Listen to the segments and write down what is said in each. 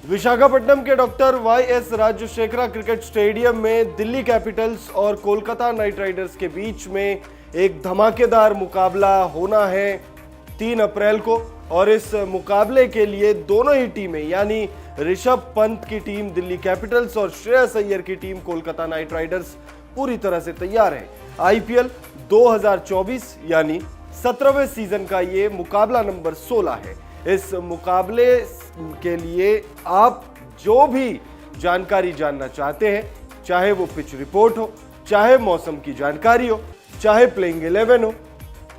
विशाखापट्टनम के doctor वाई.एस. Rajasekhara cricket stadium में Delhi Capitals और कोलकाता नाइट राइडर्स के बीच में एक धमाकेदार मुकाबला होना है 3 अप्रैल को। और इस मुकाबले के लिए दोनों ही टीमें यानी ऋषभ पंत की टीम दिल्ली कैपिटल्स और श्रेयस अय्यर की टीम कोलकाता नाइट राइडर्स पूरी तरह से तैयार है। आईपीएल 2024 यानी 17वें सीजन का ये मुकाबला नंबर 16 है। इस मुकाबले के लिए आप जो भी जानकारी जानना चाहते हैं, चाहे वो पिच रिपोर्ट हो, चाहे मौसम की जानकारी हो, चाहे प्लेइंग 11 हो,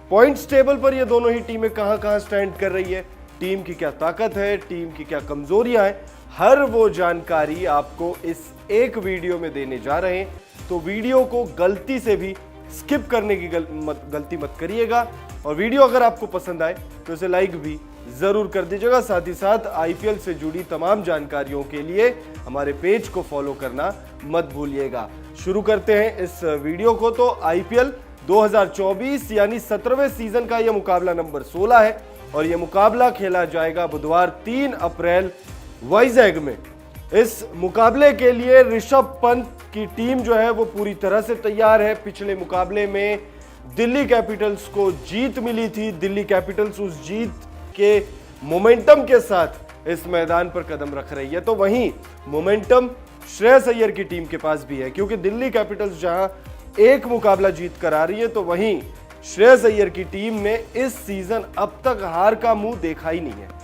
पॉइंट्स टेबल पर ये दोनों ही टीमें कहां स्टैंड कर रही है, टीम की क्या ताकत है, टीम की क्या कमजोरियां हैं, हर वो जानकारी आपको इस एक वीडियो में देने जा रहे हैं। तो वीडियो को गलती से भी स्किप करने की गलती मत करिएगा। और वीडियो अगर आपको पसंद आए तो इसे लाइक भी जरूर कर दीजिएगा। साथ ही साथ आईपीएल से जुड़ी तमाम जानकारियों के लिए हमारे पेज को फॉलो करना मत भूलिएगा। शुरू करते हैं इस वीडियो को। तो आईपीएल 2024 यानी 17वें सीजन का यह मुकाबला नंबर 16 है और यह मुकाबला खेला जाएगा बुधवार 3 अप्रैल वाइजैग में। इस मुकाबले के लिए ऋषभ पंत की टीम जो है वो पूरी तरह से तैयार है। पिछले मुकाबले में दिल्ली कैपिटल्स को जीत मिली थी। दिल्ली कैपिटल्स उस जीत के मोमेंटम के साथ इस मैदान पर कदम रख रही है। तो वहीं मोमेंटम श्रेयस अय्यर की टीम के पास भी है, क्योंकि दिल्ली कैपिटल्स जहां एक मुकाबला जीत कर आ रही है, तो वहीं श्रेयस अय्यर की टीम ने इस सीजन अब तक हार का मुंह देखा ही नहीं है।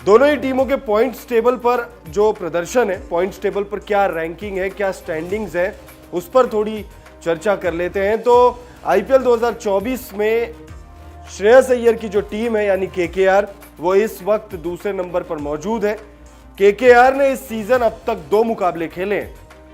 दोनों ही टीमों के पॉइंट्स टेबल पर जो प्रदर्शन है, पॉइंट्स टेबल पर क्या रैंकिंग है, क्या स्टैंडिंग्स है, उस पर थोड़ी चर्चा कर लेते हैं। तो आईपीएल 2024 में श्रेयस अय्यर की जो टीम है यानी केकेआर, वो इस वक्त दूसरे नंबर पर मौजूद है। केकेआर ने इस सीजन अब तक 2 मुकाबले खेले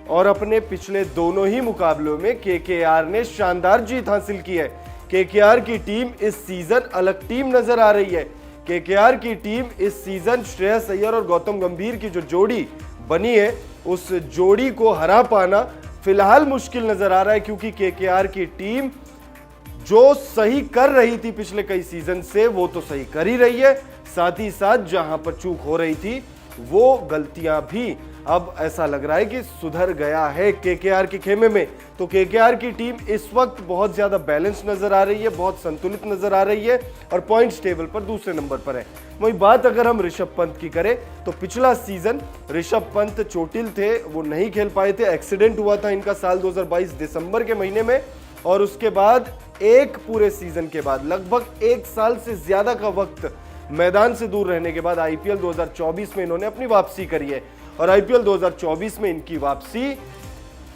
और अपने पिछले दोनों ही मुकाबलों में केकेआर ने शानदार जीत हासिल की है। केकेआर की टीम इस सीजन अलग टीम नजर आ रही है। केकेआर की टीम इस सीजन श्रेयस अय्यर और गौतम गंभीर की जो जोड़ी बनी है, उस जोड़ी को हरा पाना फिलहाल मुश्किल नजर आ रहा है, क्योंकि केकेआर की टीम जो सही कर रही थी पिछले कई सीजन से वो तो सही कर ही रही है, साथ ही साथ जहां पर चूक हो रही थी वो गलतियां भी अब ऐसा लग रहा है कि सुधर गया है केकेआर के खेमे में। तो केकेआर की टीम इस वक्त बहुत ज्यादा बैलेंस नजर आ रही है, बहुत संतुलित नजर आ रही है और पॉइंट्स टेबल पर दूसरे नंबर पर है। वही बात अगर हम ऋषभ पंत की करें तो पिछला सीजन ऋषभ पंत चोटिल थे, वो नहीं खेल पाए थे। एक्सीडेंट हुआ था इनका साल 2022 दिसंबर के महीने में और उसके बाद एक पूरे सीजन के बाद लगभग 1 साल से ज्यादा का वक्त मैदान से दूर रहने के बाद आईपीएल 2024 में इन्होंने अपनी वापसी करी है। और आईपीएल 2024 में इनकी वापसी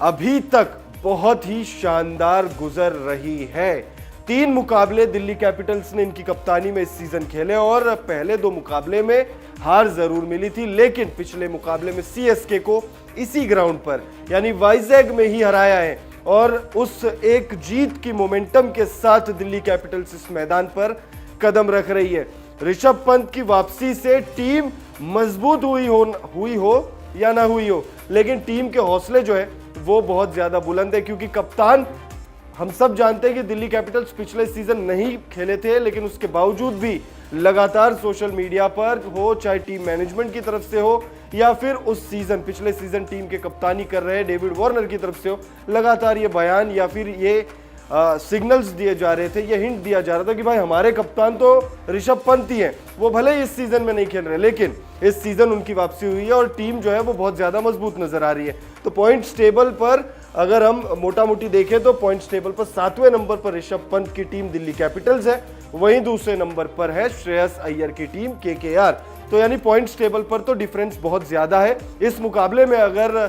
अभी तक बहुत ही शानदार गुजर रही है। 3 मुकाबले दिल्ली कैपिटल्स ने इनकी कप्तानी में इस सीजन खेले और पहले 2 मुकाबले में हार जरूर मिली थी, लेकिन पिछले मुकाबले में सीएसके को इसी ग्राउंड पर यानी वाइजैग में ही हराया है। और उस एक जीत की मोमेंटम के साथ दिल्ली कैपिटल्स इस मैदान पर कदम रख रही है। ऋषभ पंत की वापसी से टीम मजबूत हुई हो या ना हुई हो, लेकिन टीम के हौसले जो है वो बहुत ज्यादा बुलंद है, क्योंकि कप्तान हम सब जानते हैं कि दिल्ली कैपिटल्स पिछले सीजन नहीं खेले थे, लेकिन उसके बावजूद भी लगातार सोशल मीडिया पर हो, चाहे टीम मैनेजमेंट की तरफ से हो या फिर उस सीजन पिछले सीजन टीम के कप्तानी कर रहे डेविड वार्नर की तरफ से हो, लगातार ये बयान या फिर ये सिग्नल्स दिए जा रहे थे, ये हिंट दिया जा रहा था कि भाई हमारे कप्तान तो ऋषभ पंत ही हैं, वो भले ही इस सीजन में नहीं खेल रहे, लेकिन इस सीजन उनकी वापसी हुई है और टीम जो है वो बहुत ज्यादा मजबूत नजर आ रही है। तो पॉइंट्स टेबल पर अगर हम मोटा मोटी देखें तो पॉइंट्स टेबल पर 7वें नंबर पर ऋषभ पंत की टीम दिल्ली कैपिटल्स है, वहीं दूसरे नंबर पर है श्रेयस अय्यर की टीम केकेआर। तो यानी पॉइंट्स टेबल पर तो डिफरेंस बहुत ज्यादा है। इस मुकाबले में अगर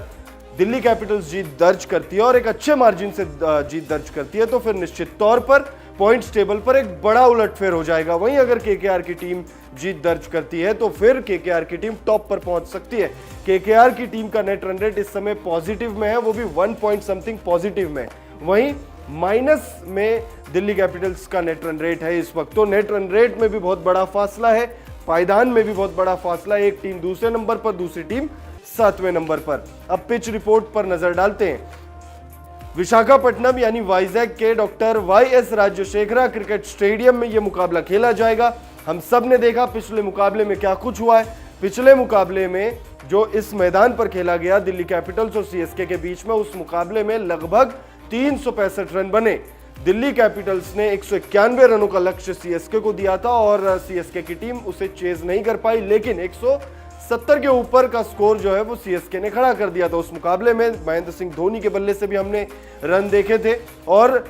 दिल्ली कैपिटल्स जीत दर्ज करती है और एक अच्छे मार्जिन से जीत दर्ज करती है, तो फिर निश्चित तौर पर पॉइंट्स टेबल पर एक बड़ा उलटफेर हो जाएगा। वहीं अगर केकेआर की टीम जीत दर्ज करती है तो फिर केकेआर की टीम टॉप पर पहुंच सकती है। केकेआर की टीम का नेट रन रेट इस समय पॉजिटिव में है, वो भी 1 पॉइंट समथिंग पॉजिटिव में। वहीं माइनस में दिल्ली कैपिटल्स का नेट रन रेट है इस वक्त। तो नेट रन रेट में भी बहुत बड़ा फासला है, पायदान में भी बहुत बड़ा फासला है। एक टीम दूसरे नंबर पर, दूसरी टीम 7वें नंबर पर। अब पिच रिपोर्ट पर नजर डालते हैं। विशाखापट्टनम यानी वाइजैग के डॉक्टर वाई.एस. राजशेखरा क्रिकेट स्टेडियम में यह मुकाबला खेला जाएगा। हम सब ने देखा पिछले मुकाबले में क्या कुछ हुआ है। पिछले मुकाबले में जो इस मैदान पर खेला गया दिल्ली कैपिटल्स और सीएसके के बीच में, उस मुकाबले में लगभग 365 रन बने। दिल्ली कैपिटल्स ने 191 रनों का लक्ष्य सीएसके को दिया था और सीएसके की टीम उसे चेज नहीं कर पाई, लेकिन 170 के ऊपर का स्कोर जो है वो सीएसके ने खड़ा कर दिया था। उस मुकाबले में महेंद्र सिंह धोनी के बल्ले से भी हमने रन देखे थे और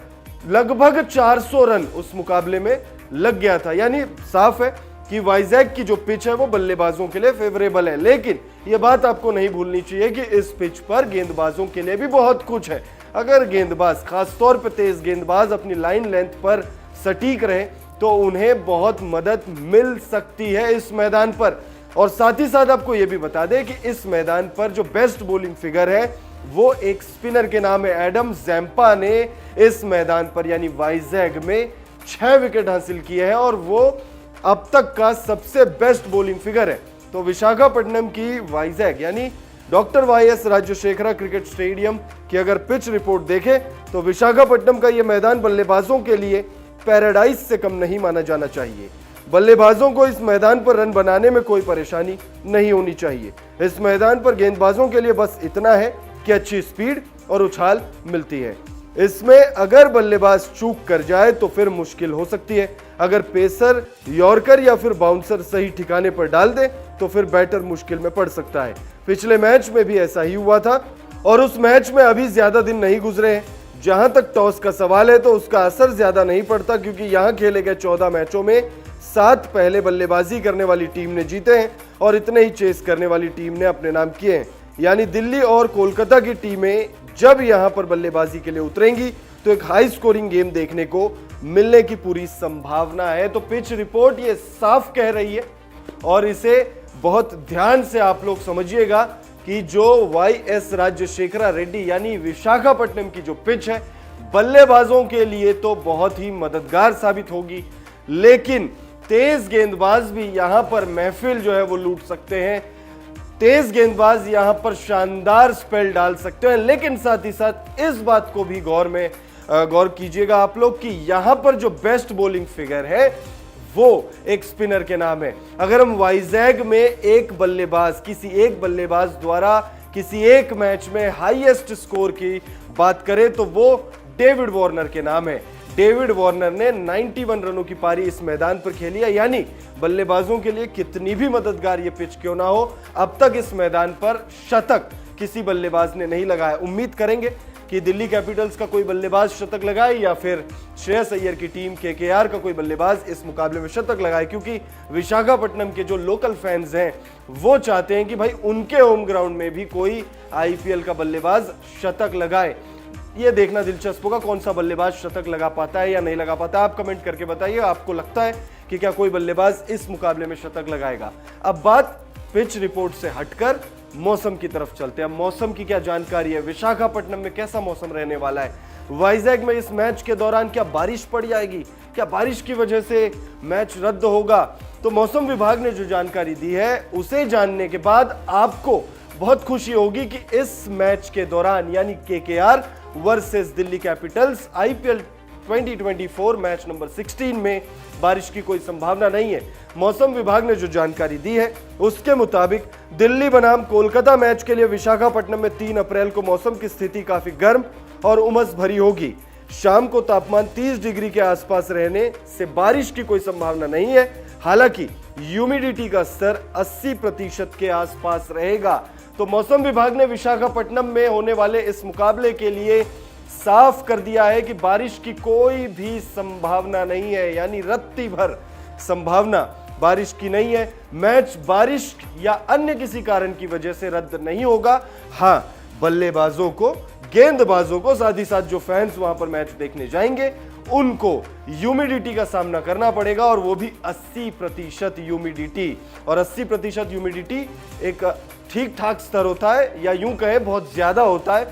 लगभग 400 रन उस मुकाबले में लग गया था। यानी साफ है कि वाइजैक की जो पिच है वो बल्लेबाजों के लिए फेवरेबल है, लेकिन ये बात आपको नहीं भूलनी चाहिए कि इस पिच पर गेंदबाजों के लिए भी बहुत कुछ है। अगर गेंदबाज, खासतौर पर तेज गेंदबाज, अपनी लाइन लेंथ पर सटीक रहे तो उन्हें बहुत मदद मिल सकती है इस मैदान पर। और साथ ही साथ आपको यह भी बता दें कि इस मैदान पर जो बेस्ट बॉलिंग फिगर है वो एक स्पिनर के नाम है एडम ज़ैम्पा ने इस मैदान पर यानी वाइजैक में 6 विकेट हासिल किए हैं और वो अब तक का सबसे बेस्ट बॉलिंग फिगर है। तो विशाखापट्टनम की वाइजैक यानी डॉक्टर वाई.एस. राजशेखरा क्रिकेट स्टेडियम की अगर पिच रिपोर्ट देखें तो विशाखापट्टनम का यह मैदान बल्लेबाजों के लिए पैराडाइज से कम नहीं माना जाना चाहिए। बल्लेबाजों को इस मैदान पर रन बनाने में कोई परेशानी नहीं होनी चाहिए। इस मैदान पर गेंदबाजों के लिए बस इतना है कि अच्छी स्पीड और उछाल मिलती है। इसमें अगर बल्लेबाज चूक कर जाए तो फिर मुश्किल हो सकती है। अगर पेसर यॉर्कर या फिर बाउंसर सही ठिकाने पर डाल दे तो फिर बैटर मुश्किल में पड़ सकता है। पिछले मैच में भी ऐसा ही हुआ था और उस मैच में अभी ज्यादा दिन नहीं गुजरे हैं। जहां तक टॉस का सवाल है तो उसका असर ज्यादा नहीं पड़ता, क्योंकि यहां खेले गए 14 मैचों में 7 पहले बल्लेबाजी करने वाली टीम ने जीते हैं और इतने ही चेस करने वाली टीम ने अपने नाम किए हैं। यानी दिल्ली और कोलकाता की टीमें जब यहां पर बल्लेबाजी के लिए उतरेंगी तो एक हाई स्कोरिंग गेम देखने को मिलने की पूरी संभावना है। तो पिच रिपोर्ट ये साफ कह रही है और इसे बहुत ध्यान से आप लोग समझिएगा कि जो वाई.एस. राजशेखरा रेड्डी यानी विशाखापट्टनम की जो पिच है बल्लेबाजों के लिए तो बहुत ही मददगार साबित होगी, लेकिन तेज गेंदबाज भी यहां पर महफिल जो है वो लूट सकते हैं। तेज गेंदबाज यहां पर शानदार स्पेल डाल सकते हैं, लेकिन साथ ही साथ इस बात को भी गौर कीजिएगा आप लोग कि यहां पर जो बेस्ट बॉलिंग फिगर है वो एक स्पिनर के नाम है। अगर हम वाइजैक में किसी एक बल्लेबाज द्वारा किसी एक मैच में हाईएस्ट स्कोर की बात करें तो वो डेविड वार्नर के नाम है। डेविड वार्नर ने 91 रनों की पारी इस मैदान पर खेली है। यानी बल्लेबाजों के लिए कितनी भी मददगार ये पिच क्यों ना हो, अब तक इस मैदान पर शतक किसी बल्लेबाज ने नहीं लगाया। उम्मीद करेंगे कि दिल्ली कैपिटल्स का कोई बल्लेबाज शतक लगाए या फिर श्रेयस अय्यर की टीम केकेआर का कोई बल्लेबाज इस मुकाबले में शतक लगाए, क्योंकि विशाखापट्टनम के जो लोकल फैंस हैं वो चाहते हैं कि भाई उनके होम ग्राउंड में भी कोई आईपीएल का बल्लेबाज शतक लगाए। ये देखना दिलचस्प होगा कौन सा बल्लेबाज शतक लगा पाता है या नहीं लगा पाता है। आप कमेंट करके बताइए, आपको लगता है कि क्या कोई बल्लेबाज इस मुकाबले में शतक लगाएगा। अब बात पिच रिपोर्ट से हटकर मौसम की तरफ चलते हैं। मौसम की क्या जानकारी है, विशाखापट्टनम में कैसा मौसम रहने वाला है, वाइजैक में इस मैच के दौरान क्या बारिश पड़ जाएगी, क्या बारिश की वजह से मैच रद्द होगा। तो मौसम विभाग ने जो जानकारी दी है उसे जानने के बाद आपको बहुत खुशी होगी कि इस मैच के दौरान यानी KKR versus Delhi Capitals IPL 2024 match number 16 में बारिश की कोई संभावना नहीं है। मौसम विभाग ने जो जानकारी दी है उसके मुताबिक दिल्ली बनाम कोलकाता मैच के लिए विशाखापट्टनम में 3 अप्रैल को मौसम की स्थिति काफी गर्म और उमस भरी होगी। शाम को तापमान 30 डिग्री के आसपास रहने से बारिश की कोई संभावना नहीं है। हालांकि ह्यूमिडिटी का स्तर 80% के आसपास रहेगा। तो मौसम विभाग ने विशाखापट्टनम में होने वाले इस मुकाबले के लिए साफ कर दिया है कि बारिश की कोई भी संभावना नहीं है, यानी रत्ती भर संभावना बारिश की नहीं है। मैच बारिश या अन्य किसी कारण की वजह से रद्द नहीं होगा। हाँ, बल्लेबाजों को, गेंदबाजों को, साथ ही साथ जो फैंस वहां पर मैच देखने जाएंगे उनको ह्यूमिडिटी का सामना करना पड़ेगा, और वो भी 80% ह्यूमिडिटी। और 80% ह्यूमिडिटी एक ठीक ठाक स्तर होता है, या यूं कहे बहुत ज्यादा होता है।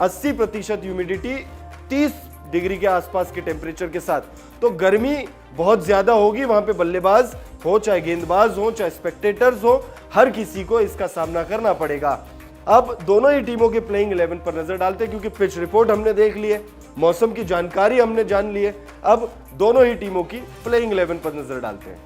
80% ह्यूमिडिटी 30 डिग्री के आसपास के टेम्परेचर के साथ, तो गर्मी बहुत ज्यादा होगी। वहां पे बल्लेबाज हो, चाहे गेंदबाज हो, चाहे स्पेक्टेटर्स हो, हर किसी को इसका सामना करना पड़ेगा। अब दोनों ही टीमों के प्लेइंग 11 पर नजर डालते हैं, क्योंकि पिच रिपोर्ट हमने देख ली है, मौसम की जानकारी हमने जान ली है। अब दोनों ही टीमों की प्लेइंग 11 पर नजर डालते हैं।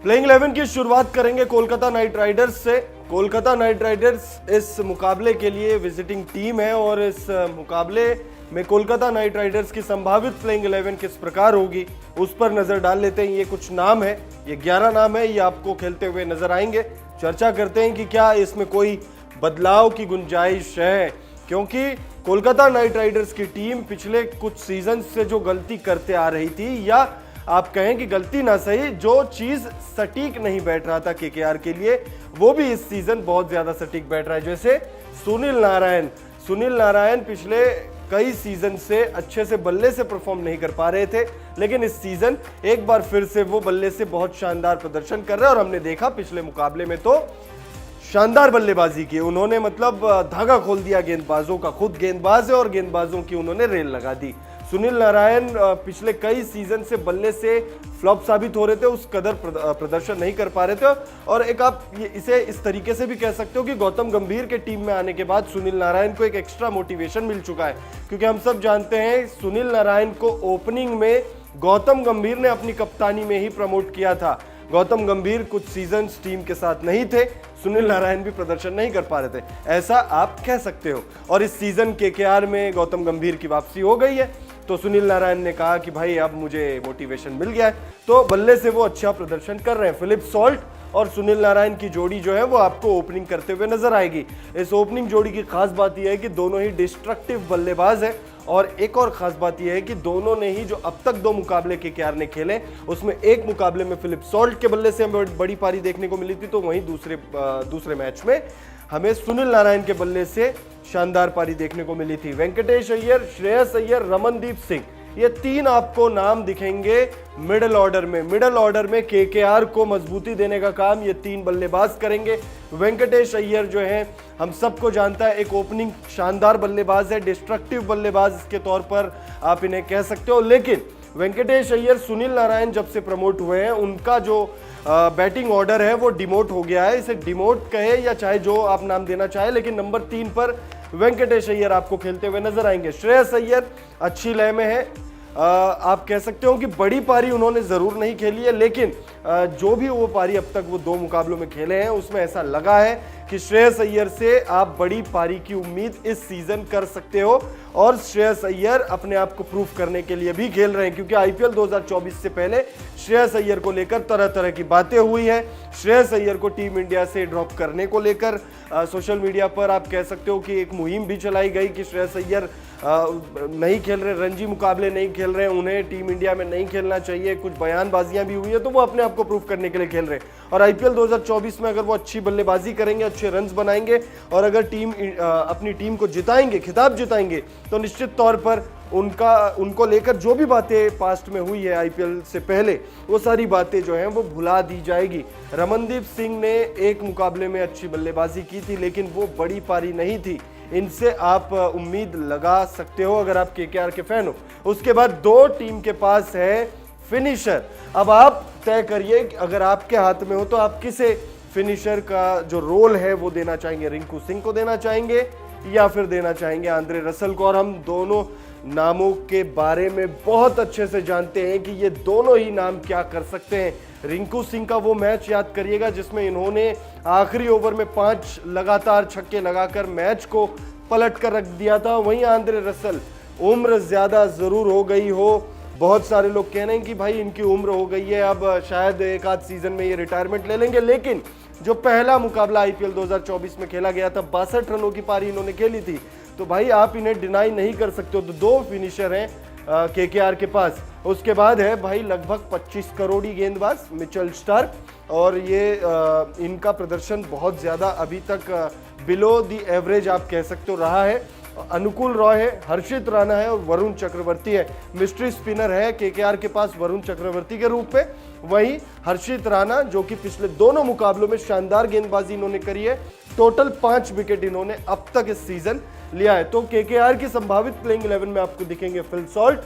प्लेइंग 11 की शुरुआत करेंगे कोलकाता नाइट राइडर्स से। कोलकाता नाइट राइडर्स इस मुकाबले के लिए विजिटिंग टीम है और इस मुकाबले में कोलकाता नाइट राइडर्स की संभावित प्लेइंग 11 किस प्रकार होगी उस पर नजर डाल लेते हैं। ये कुछ नाम है, ये 11 नाम है, ये आपको खेलते हुए नजर आएंगे। चर्चा करते हैं कि क्या इसमें कोई बदलाव की गुंजाइश है, क्योंकि कोलकाता नाइट राइडर्स की टीम पिछले कुछ सीजन से जो गलती करते आ रही थी, या आप कहें कि गलती ना सही, जो चीज सटीक नहीं बैठ रहा था केकेआर के लिए, वो भी इस सीजन बहुत ज्यादा सटीक बैठ रहा है। जैसे सुनील नारायण पिछले कई सीजन से अच्छे से बल्ले से परफॉर्म नहीं कर पा रहे थे, लेकिन इस सीजन एक बार फिर से वो बल्ले से बहुत शानदार प्रदर्शन कर रहे हैं। और हमने देखा पिछले मुकाबले में तो शानदार बल्लेबाजी की उन्होंने, मतलब धागा खोल दिया गेंदबाजों का। खुद गेंदबाज है और गेंदबाजों की उन्होंने रेल लगा दी। सुनील नारायण पिछले कई सीजन से बल्ले से फ्लॉप साबित हो रहे थे, उस कदर प्रदर्शन नहीं कर पा रहे थे। और एक आप इसे इस तरीके से भी कह सकते हो कि गौतम गंभीर के टीम में आने के बाद सुनील नारायण को एक एक्स्ट्रा मोटिवेशन मिल चुका है, क्योंकि हम सब जानते हैं सुनील नारायण को ओपनिंग में गौतम गंभीर ने अपनी कप्तानी में ही प्रमोट किया था। गौतम गंभीर कुछ सीजन टीम के साथ नहीं थे, सुनील नारायण भी प्रदर्शन नहीं कर पा रहे थे, ऐसा आप कह सकते हो। और इस सीजन केकेआर में गौतम गंभीर की वापसी हो गई है, तो सुनील नारायण ने कहा कि भाई अब मुझे मोटिवेशन मिल गया है, तो बल्ले से वो अच्छा प्रदर्शन कर रहे हैं। फिलिप सॉल्ट और सुनील नारायण की जोड़ी जो है वो आपको ओपनिंग करते हुए नजर आएगी। इस ओपनिंग जोड़ी की खास बात यह है कि दोनों ही डिस्ट्रक्टिव बल्लेबाज है, और एक और खास बात यह है कि दोनों ने ही जो अब तक 2 मुकाबले केकेआर ने खेले, उसमें एक मुकाबले में फिलिप सॉल्ट के बल्ले से हमें बड़ी पारी देखने को मिली थी, तो वहीं दूसरे मैच में हमें सुनील नारायण के बल्ले से शानदार पारी देखने को मिली थी। वेंकटेश अय्यर, श्रेयस अय्यर, रमनदीप सिंह, ये 3 आपको नाम दिखेंगे मिडिल ऑर्डर में केकेआर को मजबूती देने का काम ये 3 बल्लेबाज करेंगे। वेंकटेश अय्यर जो है हम सबको जानता है, एक ओपनिंग शानदार बल्लेबाज है, डिस्ट्रक्टिव बल्लेबाज के तौर पर आप इन्हें कह सकते हो। लेकिन वेंकटेश अय्यर, सुनील नारायण जब से प्रमोट हुए हैं, उनका जो बैटिंग ऑर्डर है वो डिमोट हो गया है। इसे डिमोट कहे या चाहे जो आप नाम देना चाहे, लेकिन नंबर 3 पर वेंकटेश अय्यर आपको खेलते हुए नजर आएंगे। श्रेयस अय्यर अच्छी लय में है, आप कह सकते हो कि बड़ी पारी उन्होंने जरूर नहीं खेली है, लेकिन जो भी वो पारी अब तक वो 2 मुकाबलों में खेले हैं, उसमें ऐसा लगा है कि श्रेयस अय्यर से आप बड़ी पारी की उम्मीद इस सीजन कर सकते हो। और श्रेयस अय्यर अपने आप को प्रूफ करने के लिए भी खेल रहे हैं, क्योंकि आईपीएल 2024 से पहले श्रेयस अय्यर को लेकर तरह तरह की बातें हुई है। श्रेयस अय्यर को टीम इंडिया से ड्रॉप करने को लेकर सोशल मीडिया पर आप कह सकते हो कि एक मुहिम भी चलाई गई कि श्रेयस अय्यर नहीं खेल रहे, रणजी मुकाबले नहीं खेल रहे, उन्हें टीम इंडिया में नहीं खेलना चाहिए, कुछ बयानबाजियां भी हुई है, तो वो अपने आप को प्रूफ करने के लिए खेल रहे हैं। और आईपीएल 2024 में अगर वो अच्छी बल्लेबाजी करेंगे, अच्छे रन्स बनाएंगे, और अगर अपनी टीम को जिताएंगे, खिताब जिताएंगे, तो निश्चित तौर पर उनको लेकर जो भी बातें पास्ट में हुई है आईपीएल से पहले, वो सारी बातें जो हैं वो भुला दी जाएगी। रमनदीप सिंह ने एक मुकाबले में अच्छी बल्लेबाजी की थी, लेकिन वो बड़ी पारी नहीं थी। इनसे आप उम्मीद लगा सकते हो अगर आप केकेआर के फैन हो। उसके बाद 2 टीम के पास है फिनिशर। अब आप तय करिए कि अगर आपके हाथ में हो तो आप किसे फिनिशर का जो रोल है वो देना चाहेंगे, रिंकू सिंह को देना चाहेंगे या फिर देना चाहेंगे आंद्रे रसल को। और हम दोनों नामों के बारे में बहुत अच्छे से जानते हैं कि ये दोनों ही नाम क्या कर सकते हैं। रिंकू सिंह का वो मैच याद करिएगा जिसमें इन्होंने आखिरी ओवर में 5 लगातार छक्के लगाकर मैच को पलट कर रख दिया था। वहीं आंद्रे रसल, उम्र ज्यादा जरूर हो गई हो, बहुत सारे लोग कह रहे हैं कि भाई इनकी उम्र हो गई है, अब शायद एक आध सीजन में ये रिटायरमेंट ले लेंगे, लेकिन जो पहला मुकाबला आईपीएल 2024 में खेला गया था, 62 रनों की पारी इन्होंने खेली थी, तो भाई आप इन्हें डिनाई नहीं कर सकते हो। तो 2 फिनिशर हैं केकेआर के पास। उसके बाद है भाई लगभग 25 करोड़ी गेंदबाज मिचेल स्टार्क, और ये इनका प्रदर्शन बहुत ज्यादा अभी तक बिलो द एवरेज आप कह सकते हो रहा है। अनुकूल रॉय है, हर्षित राणा है और वरुण चक्रवर्ती है। मिस्ट्री स्पिनर है केकेआर के पास वरुण चक्रवर्ती के रूप में, वहीं हर्षित राणा जो कि पिछले दोनों मुकाबलों में शानदार गेंदबाजी इन्होंने करी है। टोटल 5 विकेट इन्होंने अब तक इस सीजन लिया है। तो केकेआर की संभावित प्लेइंग 11 में आपको दिखेंगे Phil Salt,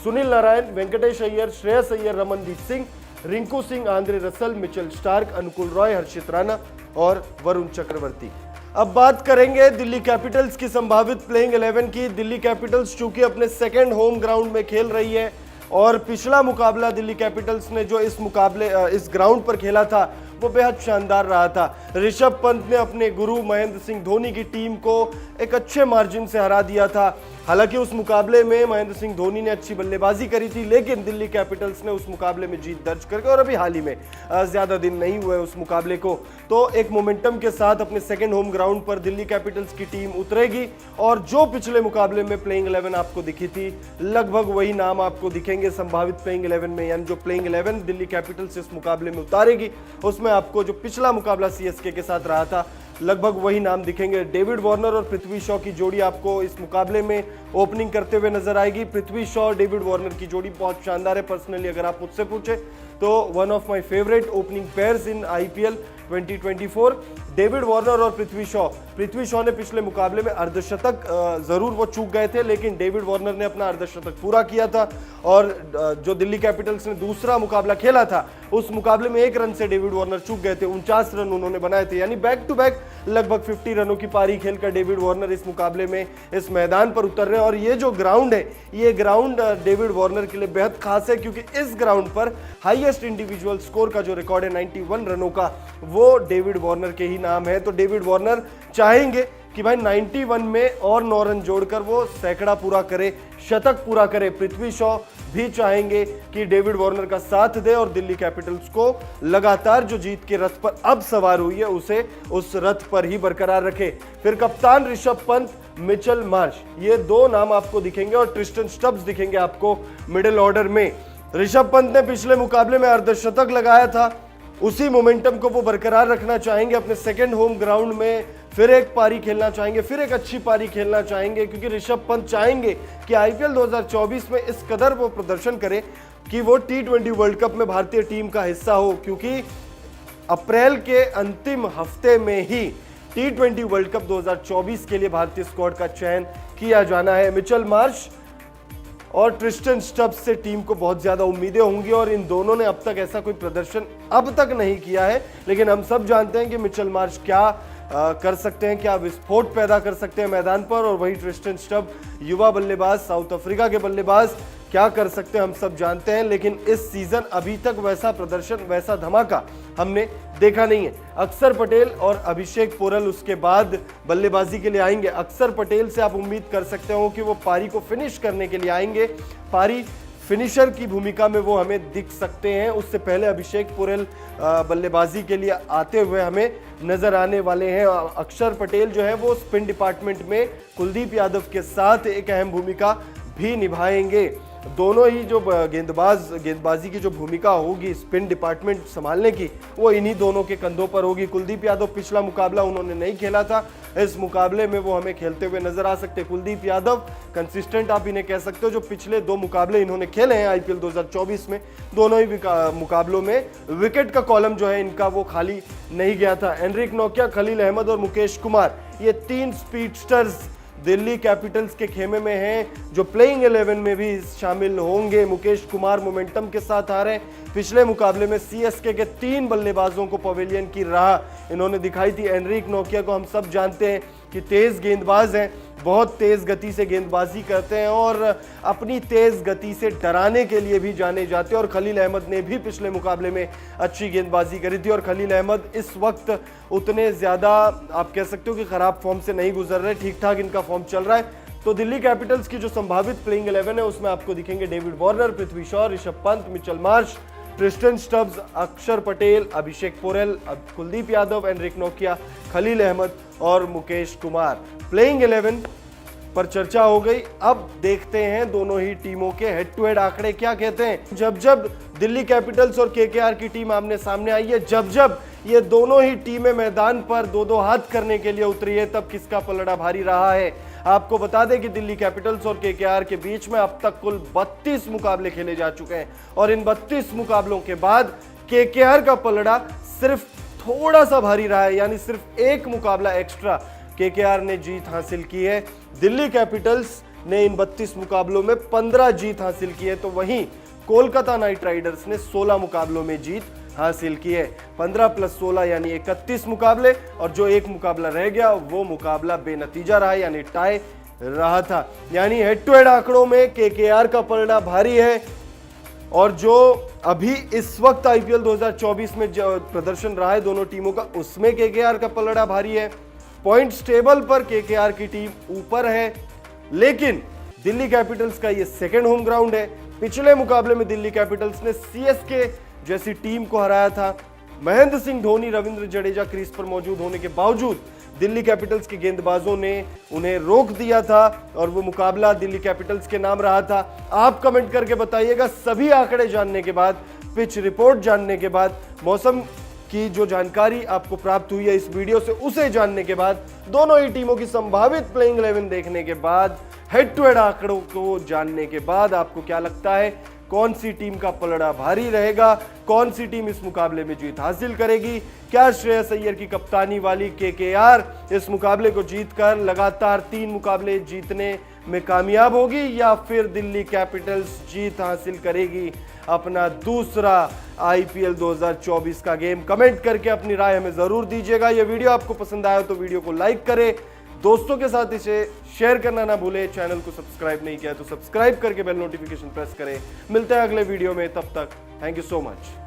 Sunil Narayan, Venkatesh Iyer, Shreyas Iyer, Ramandeep Singh, Rinku Singh, Andre Russell, Mitchell Starc, अनुकूल रॉय, हर्षित राणा और वरुण चक्रवर्ती। अब बात करेंगे दिल्ली कैपिटल्स की संभावित प्लेइंग 11 की। दिल्ली कैपिटल्स चूंकि अपने सेकंड होम ग्राउंड में खेल रही है, और पिछला मुकाबला दिल्ली कैपिटल्स ने जो इस ग्राउंड पर खेला था वो बेहद शानदार रहा था। ऋषभ पंत ने अपने गुरु महेंद्र सिंह धोनी की टीम को एक अच्छे मार्जिन से हरा दिया था। हालांकि उस मुकाबले में महेंद्र सिंह धोनी ने अच्छी बल्लेबाजी करी थी, लेकिन दिल्ली कैपिटल्स ने उस मुकाबले में जीत दर्ज करके, और अभी हाल ही में ज्यादा दिन नहीं हुए उस मुकाबले को, तो एक मोमेंटम के साथ अपने सेकंड होम ग्राउंड पर दिल्ली कैपिटल्स की टीम उतरेगी। और जो पिछले मुकाबले में प्लेइंग 11 आपको दिखी थी, लगभग वही नाम आपको दिखेंगे संभावित प्लेइंग 11 में। यानी जो प्लेइंग 11 दिल्ली कैपिटल्स इस मुकाबले में उतारेगी, उसमें आपको जो पिछला मुकाबला सीएसके के साथ रहा था, लगभग वही नाम दिखेंगे। डेविड वार्नर और पृथ्वी शॉ की जोड़ी आपको इस मुकाबले में ओपनिंग करते हुए नजर आएगी। पृथ्वी शॉ और डेविड वार्नर की जोड़ी बहुत शानदार है। पर्सनली अगर आप मुझसे पूछे तो one of my favourite opening pairs in IPL 2024, David Warner और पृथ्वी शॉ ने पिछले मुकाबले में अर्धशतक जरूर वो चूक गए थे, लेकिन डेविड वार्नर ने अपना अर्धशतक पूरा किया था। और जो दिल्ली कैपिटल्स ने दूसरा मुकाबला खेला था, उस मुकाबले में 1 रन से डेविड वार्नर चूक गए थे, 49 रन उन्होंने बनाए थे। यानी बैक टू बैक लगभग 50 रनों की पारी खेलकर डेविड वार्नर इस मुकाबले में इस मैदान पर उतर रहे हैं। और ये जो ग्राउंड है, ये ग्राउंड डेविड वार्नर के लिए बेहद खास है, क्योंकि इस ग्राउंड पर हाईएस्ट इंडिविजुअल स्कोर का जो रिकॉर्ड है 91 रनों का, वो डेविड वार्नर के ही नाम है। तो डेविड वार्नर चाहेंगे कि भाई 91 में और 9 रन जोड़कर वो सैकड़ा पूरा करे, शतक पूरा करे। पृथ्वी शॉ भी चाहेंगे कि डेविड वार्नर का साथ दे और दिल्ली कैपिटल्स को लगातार जो जीत के रथ पर अब सवार हुई है, उसे उस रथ पर ही बरकरार रखे। फिर कप्तान ऋषभ पंत, मिचेल मार्श, ये 2 नाम आपको दिखेंगे, और ट्रिस्टन स्टब्स दिखेंगे आपको मिडिल ऑर्डर में। ऋषभ पंत ने पिछले मुकाबले में अर्धशतक लगाया था, उसी मोमेंटम को वो बरकरार रखना चाहेंगे। अपने सेकंड होम ग्राउंड में फिर एक पारी खेलना चाहेंगे, फिर एक अच्छी पारी खेलना चाहेंगे, क्योंकि ऋषभ पंत चाहेंगे कि आईपीएल 2024 में इस कदर वो प्रदर्शन करे कि वो T20 वर्ल्ड कप में भारतीय टीम का हिस्सा हो, क्योंकि अप्रैल के अंतिम हफ्ते में ही T20 वर्ल्ड कप 2024 के लिए भारतीय स्क्वाड का चयन किया जाना है। मिचेल मार्श और ट्रिस्टन स्टब्स से टीम को बहुत ज्यादा उम्मीदें होंगी, और इन दोनों ने अब तक ऐसा कोई प्रदर्शन अब तक नहीं किया है। लेकिन हम सब जानते हैं कि मिचेल मार्श क्या कर सकते हैं, क्या विस्फोट पैदा कर सकते हैं मैदान पर, और वही ट्रिस्टन स्टब, युवा बल्लेबाज, साउथ अफ्रीका के बल्लेबाज, क्या कर सकते हैं हम सब जानते हैं। लेकिन इस सीजन अभी तक वैसा प्रदर्शन, वैसा धमाका हमने देखा नहीं है। अक्षर पटेल और अभिषेक पोरल उसके बाद बल्लेबाजी के लिए आएंगे। अक्षर पटेल से आप उम्मीद कर सकते हो कि वो पारी को फिनिश करने के लिए आएंगे, पारी फिनिशर की भूमिका में वो हमें दिख सकते हैं। उससे पहले अभिषेक पोरल बल्लेबाजी के लिए आते हुए हमें नजर आने वाले हैं। अक्षर पटेल जो है वो स्पिन डिपार्टमेंट में कुलदीप यादव के साथ एक अहम भूमिका भी निभाएंगे। दोनों ही जो गेंदबाजी की जो भूमिका होगी स्पिन डिपार्टमेंट संभालने की, वो इन्हीं दोनों के कंधों पर होगी। कुलदीप यादव पिछला मुकाबला उन्होंने नहीं खेला था, इस मुकाबले में वो हमें खेलते हुए नजर आ सकते हैं। कुलदीप यादव कंसिस्टेंट आप इन्हें कह सकते हो, जो पिछले 2 मुकाबले इन्होंने खेले हैं आईपीएल 2024 में, दोनों ही मुकाबलों में विकेट का कॉलम जो है इनका वो खाली नहीं गया था। एनरिक नोकिया, खलील अहमद और मुकेश कुमार, ये 3 स्पीडस्टर्स दिल्ली कैपिटल्स के खेमे में हैं, जो प्लेइंग 11 में भी शामिल होंगे। मुकेश कुमार मोमेंटम के साथ आ रहे हैं। पिछले मुकाबले में सीएसके के 3 बल्लेबाजों को पवेलियन की राह इन्होंने दिखाई थी। एनरिक नोकिया को हम सब जानते हैं कि तेज गेंदबाज हैं, बहुत तेज गति से गेंदबाजी करते हैं और अपनी तेज गति से डराने के लिए भी जाने जाते हैं। और खलील अहमद ने भी पिछले मुकाबले में अच्छी गेंदबाजी करी थी, और खलील अहमद इस वक्त उतने ज्यादा आप कह सकते हो कि खराब फॉर्म से नहीं गुजर रहे, ठीक ठाक इनका फॉर्म चल रहा है। तो दिल्ली कैपिटल्स की जो संभावित प्लेइंग 11 है उसमें आपको दिखेंगे David Warner, Prithvi Shaw, Rishabh Pant, Mitchell Marsh, Tristan Stubbs, Axar Patel, Abhishek Porel, Kuldeep Yadav, Anrich नोकिया, खलील अहमद और मुकेश कुमार। प्लेइंग 11 पर चर्चा हो गई। अब देखते हैं दोनों ही टीमों के हेड टू हेड आंकड़े क्या कहते हैं। जब जब दिल्ली कैपिटल्स और केकेआर की टीम आमने सामने आई है, जब जब ये दोनों ही टीमें मैदान पर 2-2 हाथ करने के लिए उतरी है, तब किसका पलड़ा भारी रहा है। आपको बता दें कि दिल्ली कैपिटल्स और केकेआर के बीच में अब तक कुल 32 मुकाबले खेले जा चुके हैं, और इन 32 मुकाबलों के बाद केकेआर का पलड़ा सिर्फ थोड़ा सा भारी रहा है, यानी सिर्फ 1 मुकाबला एक्स्ट्रा केकेआर ने जीत हासिल की है। दिल्ली कैपिटल्स ने इन 32 मुकाबलों में 15 जीत हासिल की है, तो वहीं कोलकाता नाइट राइडर्स ने 16 मुकाबलों में जीत हासिल की है। 15 + 16 यानी 31 मुकाबले, और जो 1 मुकाबला रह गया वो मुकाबला बेनतीजा रहा, यानी टाई रहा था। यानी हेड टू हेड आंकड़ों में केकेआर का पलड़ा भारी है, और जो अभी इस वक्त आईपीएल 2024 में जो प्रदर्शन रहा है दोनों टीमों का, उसमें केकेआर का पलड़ा भारी है। पॉइंट्स टेबल पर केकेआर की टीम ऊपर है, लेकिन दिल्ली कैपिटल्स का ये सेकंड होम ग्राउंड है। पिछले मुकाबले में दिल्ली कैपिटल्स ने सीएसके जैसी टीम को हराया था। महेंद्र सिंह धोनी, रविंद्र जडेजा क्रीज पर मौजूद होने के बावजूद दिल्ली कैपिटल्स के गेंदबाजों ने उन्हें रोक दिया था और वो मुकाबला दिल्ली कैपिटल्स के नाम रहा था। आप कमेंट करके बताइएगा, सभी आंकड़े जानने के बाद, पिच रिपोर्ट जानने के बाद, मौसम की जो जानकारी आपको प्राप्त हुई है इस वीडियो से, उसे जानने के बाद, दोनों ही टीमों की संभावित प्लेइंग 11 देखने के बाद, हेड टू हेड आंकड़ों को जानने के बाद आपको क्या लगता है कौन सी टीम का पलड़ा भारी रहेगा, कौन सी टीम इस मुकाबले में जीत हासिल करेगी? क्या श्रेयस अय्यर की कप्तानी वाली केकेआर इस मुकाबले को जीतकर लगातार 3 मुकाबले जीतने में कामयाब होगी, या फिर दिल्ली कैपिटल्स जीत हासिल करेगी अपना दूसरा आईपीएल 2024 का गेम? कमेंट करके अपनी राय हमें जरूर दीजिएगा। यह वीडियो आपको पसंद आया तो वीडियो को लाइक करें, दोस्तों के साथ इसे शेयर करना ना भूलें। चैनल को सब्सक्राइब नहीं किया तो सब्सक्राइब करके बेल नोटिफिकेशन प्रेस करें। मिलते हैं अगले वीडियो में, तब तक थैंक यू सो मच।